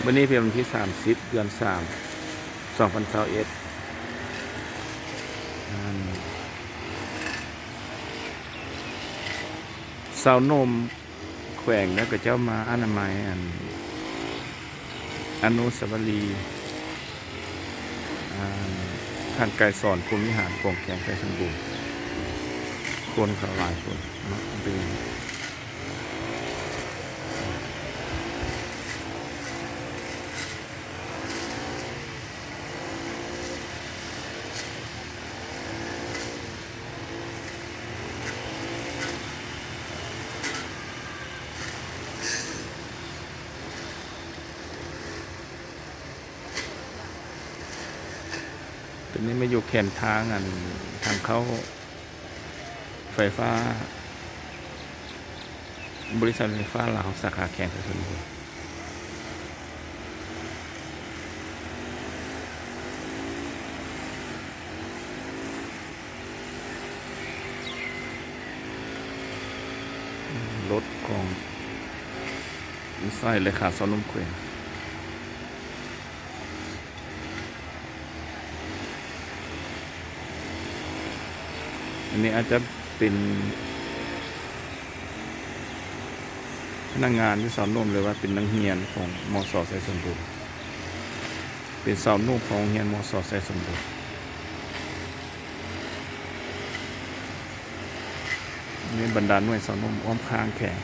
วันนี้เป็นวันที่30 เดือน 3 2021สาวนมแขวงแล้วก็เจ้ามาอนามัยอนุสาวรีย์ท่านไกรสอนภูมิวิหารของแขงไกรสมบูรณ์คนเขาหลายคนเนาะเป็นตอนนี้มาอยู่แคมทางทางเขาไฟฟ้าบริษัทไฟฟ้าลาวสาขาแขงไกรสมบูรณ์รถของไส้เลยขาดสาวนมแขวงอันนี้อาจจะเป็นพนักงานที่สาวนมเลยว่าเป็นนักเรียนของมส.ไซสมบูรณ์เป็นสาวนมของเรียนมส.ไซสมบูรณ์นี่บรรดาหน่วยสาวนมอ้อมข้างแขง